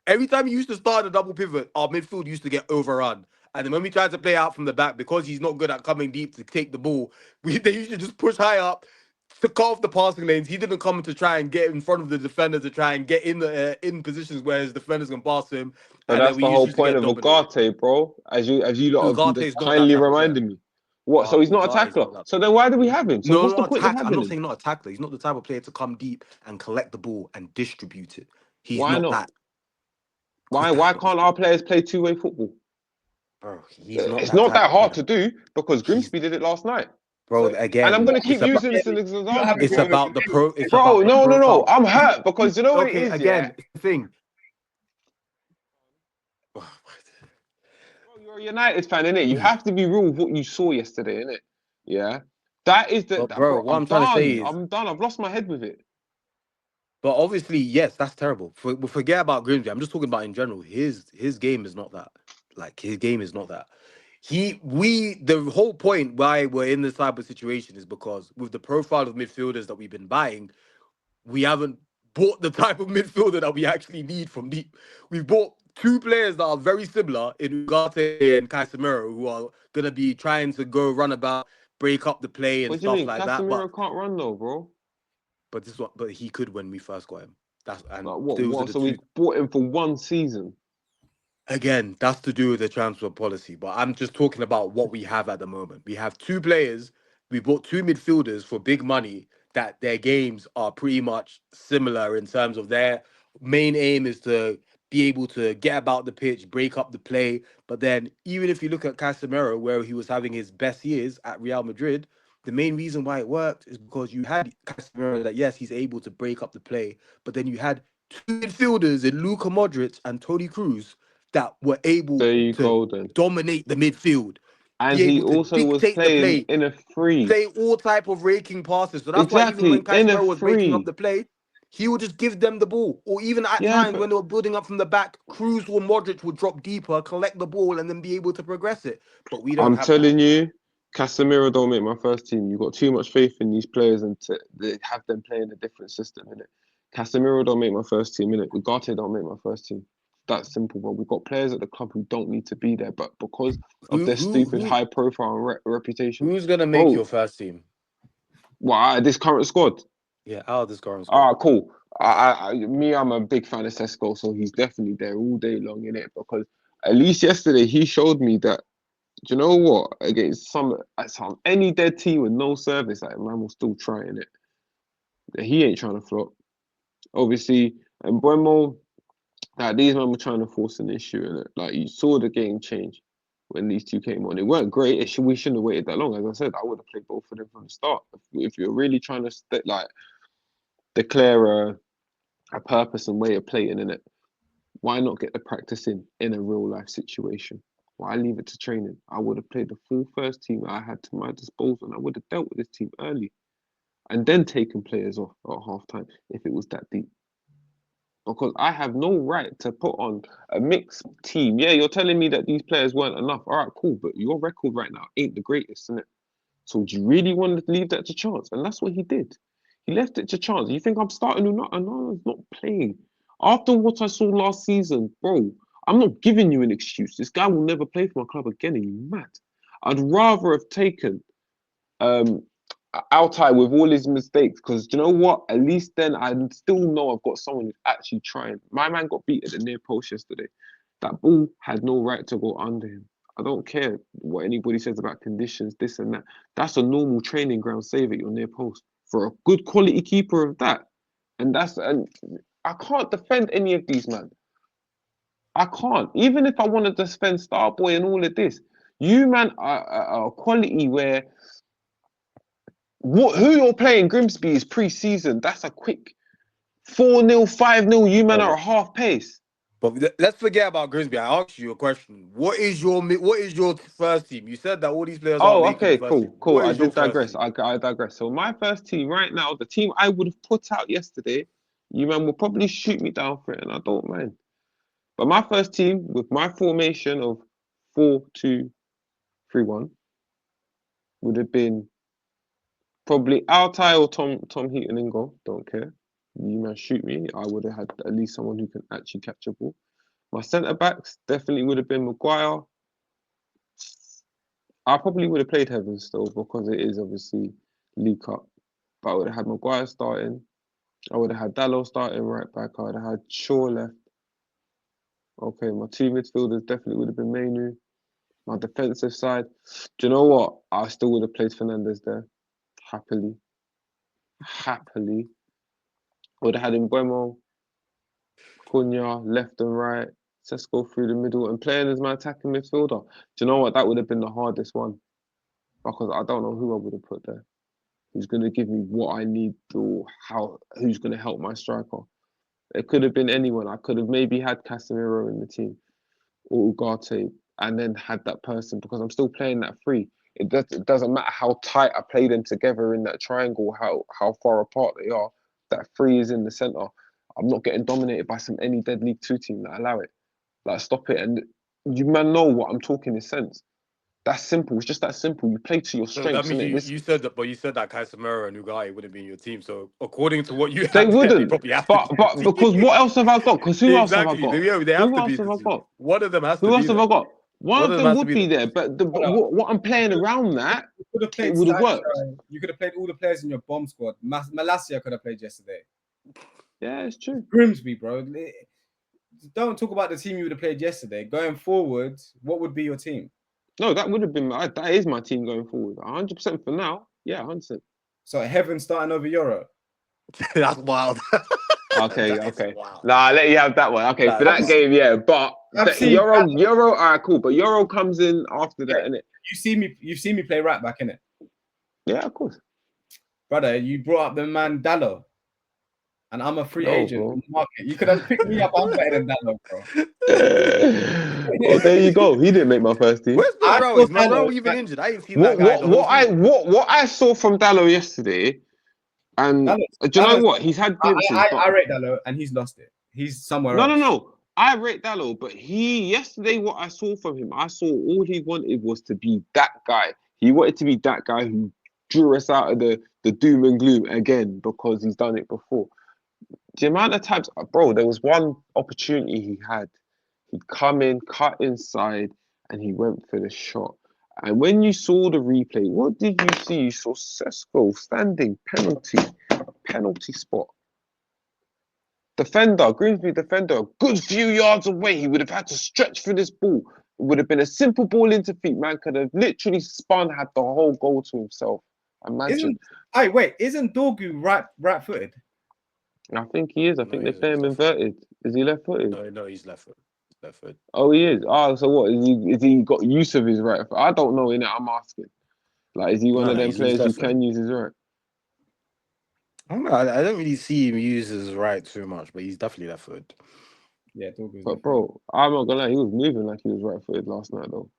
Every time he used to start a double pivot, our midfield used to get overrun. And then when we tried to play out from the back, because he's not good at coming deep to take the ball, they used to just push high up to cut off the passing lanes. He didn't come to try and get in front of the defender to try and get in positions where his defenders can pass him. But And then that's we the used whole to point get of dominated. Ugarte, bro. As you lot have Ugarte just is not that kindly type of player. reminded me. What? So he's not a Ugarte is tackler. not that. So then why do we have him? So No, what's the not point of attack. I'm having not him? saying not a tackler. He's not the type of player to come deep and collect the ball and distribute it. He's Why not not? that. Because Why that's not his can't our players play two-way football? bro. He's not It's that not type that of hard player. to do because He's Grimsby did it last night. bro. so And I'm Again, gonna keep using this as an example, it's bro. about the pro. It's Bro, about the no. profile. I'm hurt because you know what it Okay, is, yeah? again, it's the thing. Bro, you're a United fan, innit? You have to be real with what you saw yesterday, innit? Yeah. That is But bro, bro, what I'm trying to say is, I'm done. I've lost my head with it. but obviously, yes, that's terrible. Forget about Grimsby. I'm just talking about in general. His game is not that. Like his game is not that. The whole point why we're in this type of situation is because with the profile of midfielders that we've been buying, we haven't bought the type of midfielder that we actually need from deep. We've bought two players that are very similar in Ugarte and Casemiro, who are gonna be trying to go run about, break up the play and What do you stuff mean? like that. But Casemiro can't run though, bro. but he could when we first got him. And Like those are what? the So we two. bought him for one season. Again, that's to do with the transfer policy, but I'm just talking about what we have at the moment. We have two players. We bought two midfielders for big money that their games are pretty much similar in terms of their main aim is to be able to get about the pitch, break up the play. But then, even if you look at Casemiro, where he was having his best years at Real Madrid, the main reason why it worked is because you had Casemiro that, yes, he's able to break up the play, but then you had two midfielders in Luka Modric and Toni Kroos that were able There you to go then. dominate the midfield, And be he able to also was dictate the playing play, in a free. play all type of raking passes. So that's why even Exactly, when in a Casemiro was breaking up free. the play, he would just give them the ball. Or even at Yeah, times but when they were building up from the back, Cruz or Modric would drop deeper, collect the ball, and then be able to progress it. But we don't I'm have that. telling you, Casemiro don't make my first team. You've got too much faith in these players and they have them playing a different system, innit? Casemiro don't make my first team, innit? Ugarte don't make my first team. That's simple, bro. We've got players at the club who don't need to be there, but because of Who their who stupid who high profile and reputation. who's gonna make Bro, your first team? this current squad. Yeah, out of this current squad. All right, cool. I'm a big fan of Sesko, so he's definitely there all day long in it because at least yesterday he showed me that. Do you know what? Against any dead team with no service, like man will still trying it. He ain't trying to flop. Obviously, and Buemo, like these men were trying to force an issue in it. Like you saw the game change. when these two came on. It weren't great. We shouldn't have waited that long. As I said, I would have played both of them from the start. If you're really trying to declare a purpose and way of playing in it, why not get the practice in a real life situation? Why leave it to training? I would have played the full first team I had to my disposal, and I would have dealt with this team early, and then taken players off at half time if it was that deep. Because I have no right to put on a mixed team. Yeah, you're telling me that these players weren't enough. All right, cool. But your record right now ain't the greatest, isn't it? So do you really want to leave that to chance? And that's what he did. He left it to chance. You think I'm starting or not? And I'm not playing. After what I saw last season, bro, I'm not giving you an excuse. This guy will never play for my club again. Are you mad? I'd rather have taken Altai with all his mistakes, because you know what? At least then I still know I've got someone who's actually trying. My man got beat at the near post yesterday. That ball had no right to go under him. I don't care what anybody says about conditions, this and that. That's a normal training ground save at your near post for a good quality keeper of that. And I can't defend any of these, man. I can't. Even if I wanted to defend Starboy and all of this, you man are a quality where who you're playing Grimsby is pre-season. That's a quick 4-0, 5-0. You man are a half pace. But let's forget about Grimsby. I asked you a question. What is your first team? You said that all these players aren't making the first team. Cool. What I is your did first digress. team? I digress. So my first team right now, the team I would have put out yesterday, you man will probably shoot me down for it, and I don't mind. But my first team with my formation of 4-2-3-1 would have been probably Altai or Tom Heaton in goal. Don't care. You man shoot me. I would have had at least someone who can actually catch a ball. My centre backs definitely would have been Maguire. I probably would have played Heaven still because it is obviously League Cup. But I would have had Maguire starting. I would have had Dalot starting right back. I would have had Shaw left. Okay, my two midfielders definitely would have been Mainu. My defensive side, do you know what? I still would have played Fernandes there. Happily. I would have had Mbeumo, Cunha, left and right, Sesko through the middle, and playing as my attacking midfielder. Do you know what? That would have been the hardest one. Because I don't know who I would have put there. Who's going to give me what I need, or who's going to help my striker. It could have been anyone. I could have maybe had Casemiro in the team or Ugarte, and then had that person, because I'm still playing that free. It doesn't matter how tight I play them together in that triangle, how far apart they are. That free is in the centre. I'm not getting dominated by any dead League 2 team that allow it. Like, stop it. And you man know what I'm talking in sense. That's simple. It's just that simple. You play to your So that strengths. means you said that, but you said that Casemiro and Ugarte wouldn't be in your team. So according to what you They have, there, they wouldn't. probably have to But be. In the because team. what else have I got? Because who else have I Exactly. got? They have Who to be else in have the I team. got? One of them has Who to be else have there. I got? One of them has to would be be there. there, but what I'm playing around that, You could have played it would have Sancho. worked. You could have played all the players in your bomb squad. Malacia could have played yesterday. Yeah, it's true. Grimsby, bro. Don't talk about the team you would have played yesterday. Going forward, what would be your team? No, that would have been that is my team going forward. 100% for now. Yeah, 100%. So Heaven starting over Euro. That's wild. Okay. Wow. Nah, I'll let you have that one. Okay, for that game, yeah. But Euro, all right, cool. But Euro comes in after that, innit? You've seen me play right back, innit? Yeah, of course. Brother, you brought up the man Dalot. And I'm a free agent Bro. in the market. You could have picked me up. I'm better than Dalot, bro. Well, there you go. He didn't make my first team. Where's Monroe? Is Monroe even injured? I ain't seen that guy the whole season. What I saw from Dalot yesterday, and do you know what? He's had glimpses. I rate Dalot, and he's lost it. He's somewhere else. No. I rate Dalot, but yesterday what I saw from him, I saw all he wanted was to be that guy. He wanted to be that guy who drew us out of the doom and gloom again, because he's done it before. The amount of times, bro, there was one opportunity he had. He'd come in, cut inside, and he went for the shot. And when you saw the replay, what did you see? You saw Sesko standing, penalty spot. Grimsby defender, a good few yards away. He would have had to stretch for this ball. It would have been a simple ball into feet. Man could have literally spun, had the whole goal to himself. Imagine. Isn't Dorgu right-footed? I think he is. I think they play him inverted. Is he left-footed? No, he's left-footed. left foot. Oh, he is. Oh, so what? Is he got use of his right foot? I don't know, innit? I'm asking. Like, is he one No, of them he's players who left foot. can use his right? I don't know. I don't really see him use his right too much, but he's definitely left foot. Yeah, Dorgu's But left foot. bro, I'm not gonna lie, he was moving like he was right footed last night though.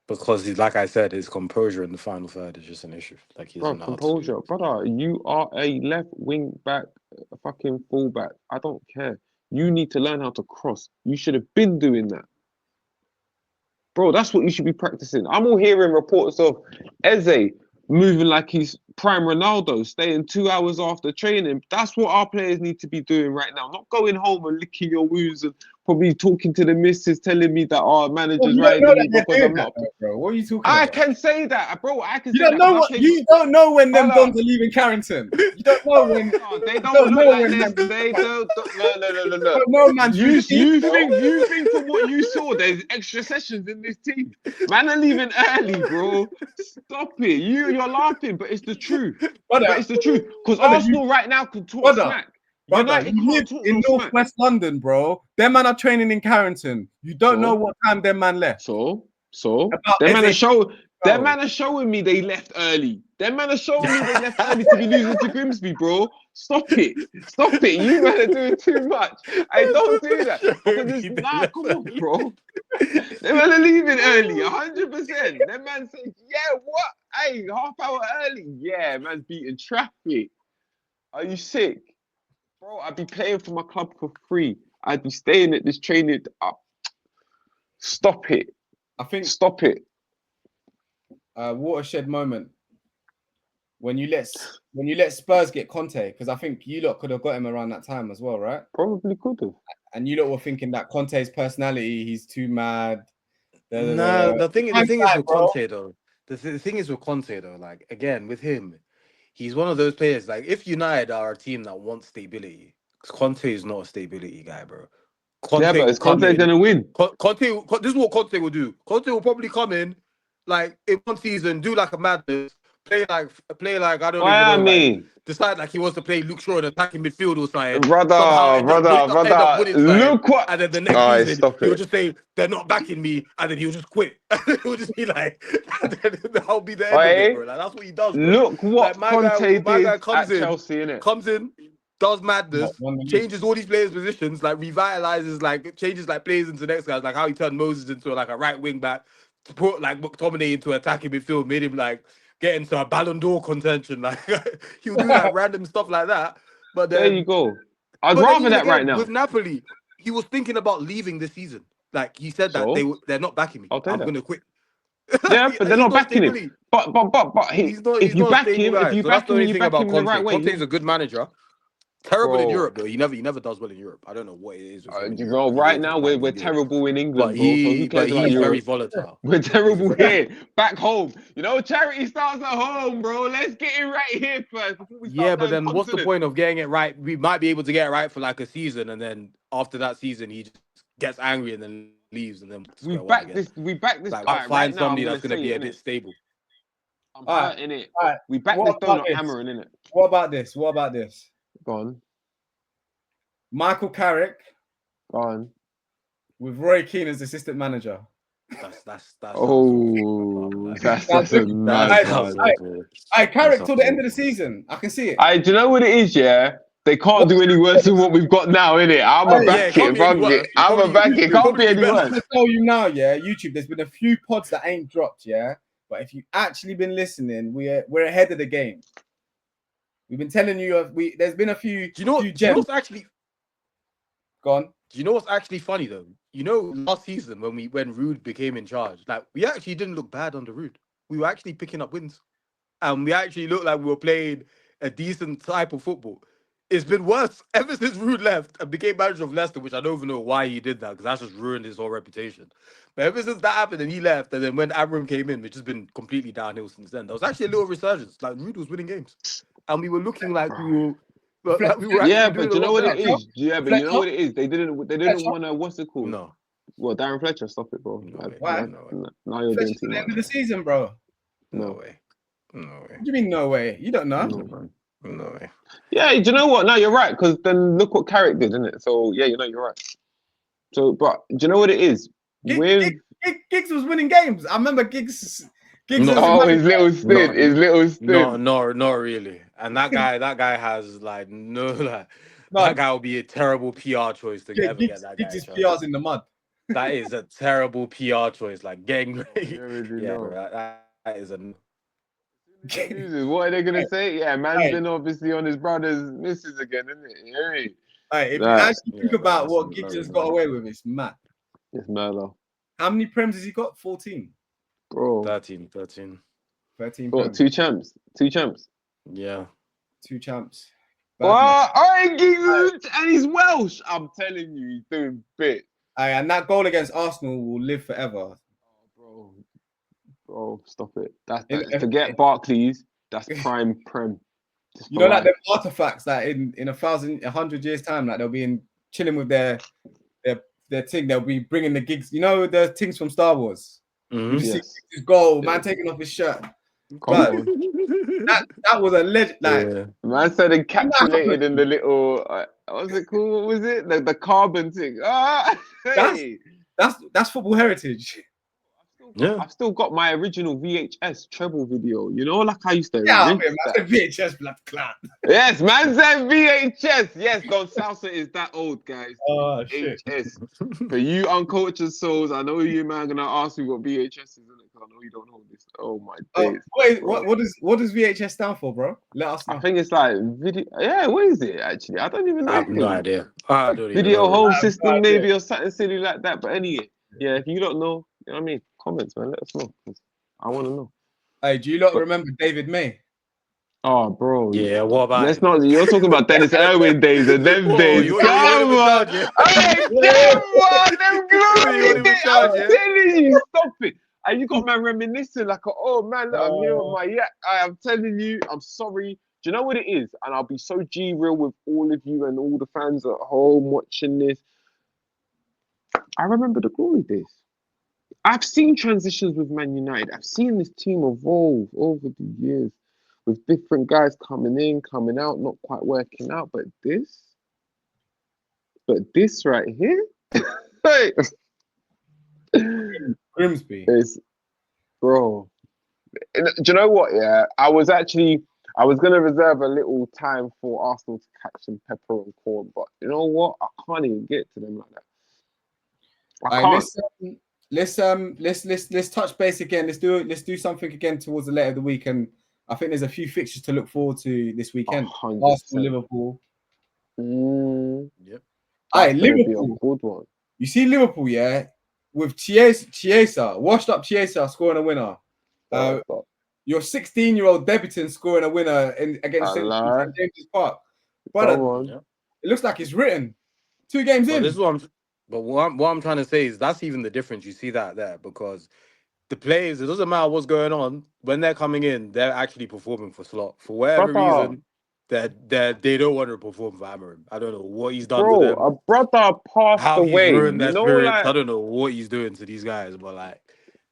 Because he's, like I said, his composure in the final third is just an issue. Like he Bro, doesn't know how composure. to. Brother, you are a left wing back, a fucking fullback. I don't care. You need to learn how to cross. You should have been doing that. Bro, that's what you should be practicing. I'm all hearing reports of Eze moving like he's prime Ronaldo, staying 2 hours after training. That's what our players need to be doing right now. Not going home and licking your wounds and probably talking to the missus, telling me that our manager's You don't know riding me that they're because doing I'm that, not. bro. What are you talking I about? can say that, bro. I can You say don't that know because I what played. you don't know when them Brother. dons are leaving Carrington. You don't know when They you don't look know like when this. man. They don't. No. Don't know man's routine, You bro. think from what you saw, there's extra sessions in this team. Man are leaving early, bro. Stop it. You're laughing, but it's the truth. But Brother, it's the truth. Because brother, Arsenal right now can talk brother, smack. brother, United you can't live talk in no smack. northwest London, bro. Them man are training in Carrington. You don't know what time them man left. So About them man are Eze, showing. bro. Them man are showing me they left early. Them man are showing me they left early to be losing to Grimsby, bro. Stop it. Stop it. You man are doing too much. I don't do that. Because it's come on, bro. Them man are leaving early, 100%. Them man said, yeah, what? Hey, half hour early. Yeah, man's beating traffic. Are you sick? Bro, I'd be playing for my club for free. I'd be staying at this training. Stop it. I think Stop it. watershed moment when you let Spurs get Conte, because I think you lot could have got him around that time as well, right? Probably could have. And you lot were thinking that Conte's personality, he's too mad. Nah, the thing is with bro. Conte though. The thing is with Conte though, like again with him, he's one of those players. Like if United are a team that wants stability, Conte is not a stability guy, bro. Yeah, but will is come Conte in. gonna win? This is what Conte will do. Conte will probably come in, like in one season, do like a madness, play like I don't even know, like decide like he wants to play Luke Shaw in attacking midfield or something. Somehow end up winning something. Look what. And then the next Alright, season, stop he'll it. just say they're not backing me, and then he'll just quit. He'll just be like, that'll be the end of Oi, it, bro. Like that's what he does, bro. Look what Like Conte my guy did at Chelsea, innit? comes in, does madness, What, won the league? changes all these players' positions, like revitalizes, like changes like players into the next guys, like how he turned Moses into like a right wing back, to put like McTominay into attacking midfield, made him like get into a Ballon d'Or contention. Like he'll do like random stuff like that. But There then, you go. I'd but then rather even that right again now. with Napoli, he was thinking about leaving this season. Like he said that So they're not backing me. I'll take I'm that. gonna quit. Yeah, but they're He's not backing him. stability. But He's not if you a back stable him, guy. So that's the only you thing back about him in the Conte. right way. Conte is a good manager. Terrible in Bro, Europe though. He never does well in Europe. I don't know what it is with him in Europe. well, He right is now just bad we're in Europe. terrible in England, But bro. So who cares about he's very Europe? volatile. We're terrible very- here. Back home. You know, charity starts at home, bro. Let's get it right here first before we start Yeah, but going then what's the continent. point of getting it right? We might be able to get it right for like a season, and then after that season, he just gets angry and then leaves, and then We back this. Like, All right, find right now, somebody I'm that's gonna gonna say be it, a bit innit? stable. I'm Alright, hurting it. alright. We back What this about donut this? hammering, innit? What about this? What about this? Go on. Michael Carrick Go on. with Roy Keane as assistant manager. That's Oh, that's That's a mad one. I Carrick till the end of the season. I can see it. Do you know what it is, yeah? They can't do any worse than what we've got now, innit? I'm a back it, fuck it. I'm a back it. Can't be any I'm worse. gonna tell you now, yeah. YouTube, there's been a few pods that ain't dropped, yeah. But if you actually been listening, we're ahead of the game. We've been telling you, there's been a few. Do you know what's actually gone? Do you know what's actually funny though? You know, last season when Ruud became in charge, like we actually didn't look bad under Ruud. We were actually picking up wins, and we actually looked like we were playing a decent type of football. It's been worse ever since Ruud left and became manager of Leicester, which I don't even know why he did that because that's just ruined his whole reputation. But ever since that happened and he left, and then when Amorim came in, which has been completely downhill since then, there was actually a little resurgence. Like Ruud was winning games, and we were looking like we were. Like we were Yeah, but you know what it is? Yeah, but you know Fletcher? what it is? They didn't want to, what's it called? No. Well, Darren Fletcher, stop it, bro. No way. Why? Now you're doing too the end much. of the season, bro. No way. No way. What do you mean no way? You don't know. No way. Yeah, do you know what? No, you're right, because then look what Carrick did, isn't it? So, yeah, you know, you're right. So, but do you know what it is? With Giggs was winning games. I remember Giggs. No. his little stint, Not really. And that guy has like no like No, that guy will be a terrible PR choice to ever get that guy. Giggs' Trust me. PR's in the mud. That is a terrible PR choice. Like getting Yeah, bro, that is a what are they gonna say? Yeah, man's Hey. been obviously on his brother's missus again, isn't it? Yeah, Hey, if you Nah. actually think about what Giggs has got away with, it's mad. it's murder, How many prems has he got? 14. bro. 13. 13 Got prems. two champs. Yeah. 2 champs. Well, Bad man. and he's Welsh. I'm telling you, he's doing bit. Hey, and that goal against Arsenal will live forever. Bro, stop it. Forget Barclays. That's prime prem. You know, like them artifacts that in 100 years time, like they'll be chilling with their thing. They'll be bringing the gigs. You know the things from Star Wars. Mhm. You see his goal, man taking off his shirt. But that was a legend. Like man said, encapsulated in the little what's it called? What was it? The carbon thing. Hey. That's football heritage. I've still got my original VHS treble video. You know, like I used to. Yeah, man said VHS blood clan. Yes, man said VHS. Yes, Don Salsa is that old, guys. Oh shit. VHS. For you uncultured souls, I know you man gonna ask me what VHS is, isn't it? Because I know you don't know this. Oh my days. What does VHS stand for, bro? Let us know. I think it's like video. Yeah, what is it actually? I don't even know. I have no idea. I don't even Video know. home system, maybe, or something silly like that. But anyway, yeah, if you don't know, you know what I mean? Comments, man. Let us know. I want to know. Hey, do you lot remember David May? Oh, bro. Yeah, what about Let's not. You're talking about Dennis Irwin days and them days. Come on. Hey, come on. Them glory days. I'm telling you, stop it. And you got man reminiscing like, oh man, look, I'm here with my I'm telling you, I'm sorry. Do you know what it is? And I'll be so G real with all of you and all the fans at home watching this. I remember the glory days. I've seen transitions with Man United. I've seen this team evolve over the years with different guys coming in, coming out, not quite working out. But this right here, hey, Grimsby. is, bro. Do you know what? Yeah, I was gonna reserve a little time for Arsenal to catch some pepper and corn, but you know what? I can't even get to them like that. I can't. Let's touch base again. Let's do something again towards the later of the week, and I think there's a few fixtures to look forward to this weekend. 100%. Arsenal, Liverpool. Yep. Hey, Liverpool. Be Liverpool. a good one. You see Liverpool, yeah, with Chiesa, washed up Chiesa scoring a winner. Your 16-year-old debutant scoring a winner against St. James's Park. Brother, it looks like it's written. 2 games in. This is what I'm trying to say is that's even the difference. You see that there because the players, it doesn't matter what's going on when they're coming in, they're actually performing for Slot for whatever reason. They don't want to perform for Amorim. I don't know what he's done to them. A brother passed how away. He's ruined their spirits. Like, I don't know what he's doing to these guys, but like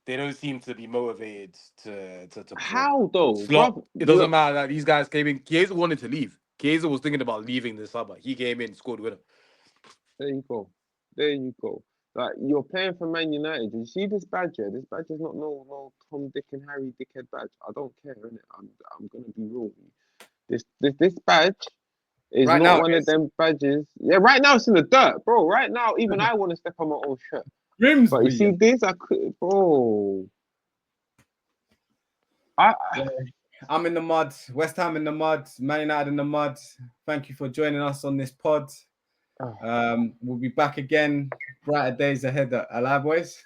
they don't seem to be motivated to how though? Slot, it doesn't matter that these guys came in. Chiesa wanted to leave. Chiesa was thinking about leaving this summer. He came in, scored winner. There you go. Like you're playing for Man United. You see this badge here? This badge is not no Tom, Dick, and Harry dickhead badge. I don't care, innit? I'm gonna be real with you. This badge is right not one of them badges. Yeah, right now it's in the dirt, bro. Right now, even I want to step on my own shirt. Grimsby. But you see this, I could, bro. I'm in the mud. West Ham in the mud. Man United in the mud. Thank you for joining us on this pod. We'll be back again. Brighter days ahead. Alive, boys.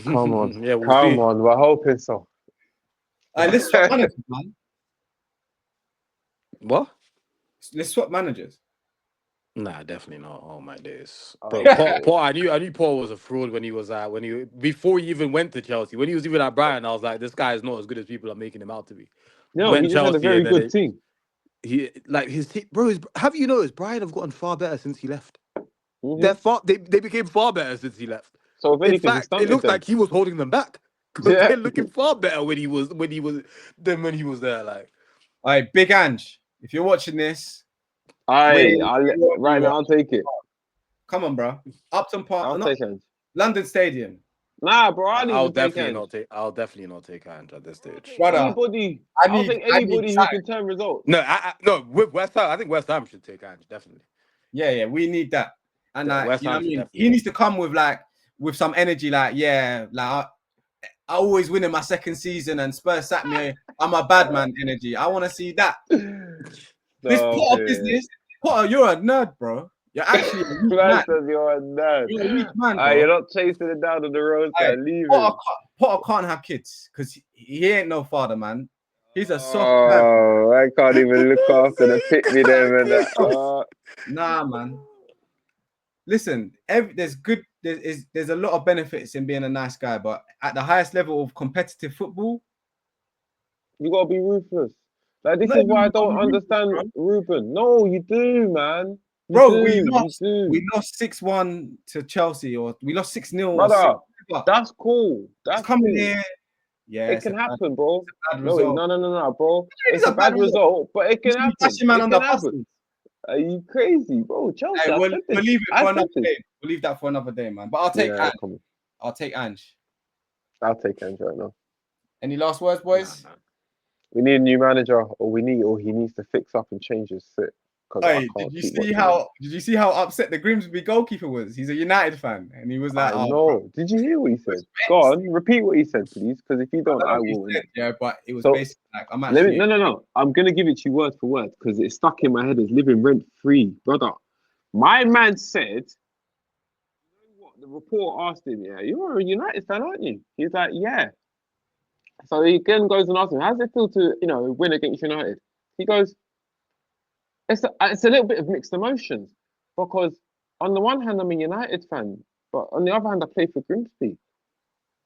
Come on. Yeah, come on. We're hoping so. Let's swap managers, man. What? Let's swap managers. Nah, definitely not. Oh my days, bro. Paul, I knew Paul was a fraud when he was before he even went to Chelsea. When he was even at Brighton, I was like, this guy is not as good as people are making him out to be. No, he just had a very good team. He like his team, bro. Have you noticed Brighton have gotten far better since he left? Mm-hmm. They became far better since he left. So if anything, in fact, it looks like he was holding them back because they're looking far better when he was there. Like, all right, Big Ange, if you're watching this. Right now, I'll take it. Come on, bro. Upton Park, I'll not take Ange. London Stadium. Nah, bro, I'll I'll even take definitely Ange. not take. I'll definitely not take Ange at this stage. Brother, Anybody. I I'll need- take I need anybody who time. can turn results. No, with West Ham, I think West Ham should take Ange definitely. Yeah, we need that. And Yeah, like, West you know Ham what I mean? should He needs to come with some energy, like, yeah, like I always win in my second season and Spurs sat me. I'm a bad man energy. I want to see that. This Potter business, Potter, you're a nerd, bro. You're actually a weak man. You're a nerd. You're a weak man, bro. You're not chasing it down on the road, man. Leave him. Potter can't have kids because he ain't no father, man. He's a soft man. Oh, I can't even look after the pick me them and that. Nah, man. Listen, there's a lot of benefits in being a nice guy, but at the highest level of competitive football, you gotta be ruthless. Like this is why I don't understand Rúben. No, you do, man. We lost 6-1 to Chelsea, or we lost 6-0. Brother, that's cool. That's coming cool. here. Yeah, it can happen, bro. No, bro. It's a bad result, but it can happen. It can happen. Are you crazy, bro? Chelsea. Hey, we'll leave it for another day. We'll leave that for another day, man. But I'll take Ange. I'll take Ange. I'll take Ange right now. Any last words, boys? Nah. We need a new manager, or he needs to fix up and change his sit. Hey, did you see how upset the Grimsby goalkeeper was? He's a United fan, and he was like, "Oh no!" Did you hear what he said? Go on, repeat what he said, please. Because if you don't, I will. Yeah, but it was basically like, I'm actually. No. I'm gonna give it to you word for word because it's stuck in my head. It's living rent free, brother. My man said, "You know what?" The reporter asked him, "Yeah, you're a United fan, aren't you?" He's like, "Yeah." So he again goes and asks him, "How does it feel to win against United?" He goes, It's a little bit of mixed emotions because on the one hand I'm a United fan, but on the other hand I play for Grimsby.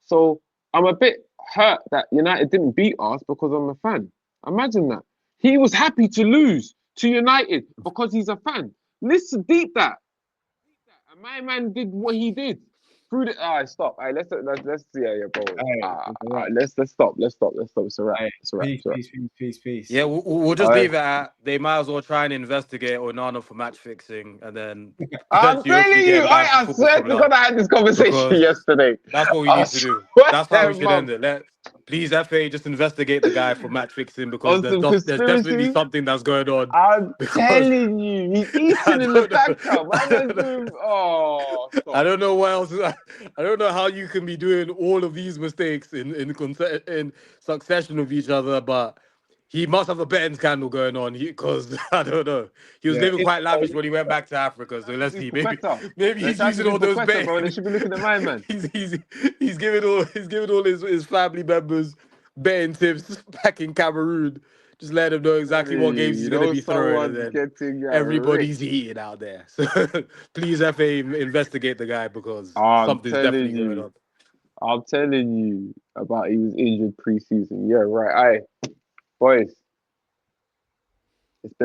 So I'm a bit hurt that United didn't beat us because I'm a fan. Imagine that. He was happy to lose to United because he's a fan. Listen, deep that. And my man did what he did. Through the stop. All right, let's bro. Let's stop. It's a wrap. It's a wrap. Peace. Yeah, we'll just leave it at they might as well try and investigate Onana for match fixing, and then I'm telling you, I swear to God, I had this conversation yesterday. That's what we need to do. That's how we should end it. Please, FA, just investigate the guy for match fixing because there's definitely something that's going on. I'm telling you, he's eating in the background. I don't know what else. I don't know how you can be doing all of these mistakes in succession of each other, but he must have a betting scandal going on because I don't know. He was living quite lavish when he went back to Africa. So let's see. Maybe he's using all those bets. Bro, they should be looking at my man. he's giving all his family members betting tips back in Cameroon. Just let him know exactly what games he's going to be throwing, and then everybody's eating out there. So please, FA, investigate the guy because something's definitely going on. I'm telling you about he was injured pre-season. Yeah, right. Boys, it's been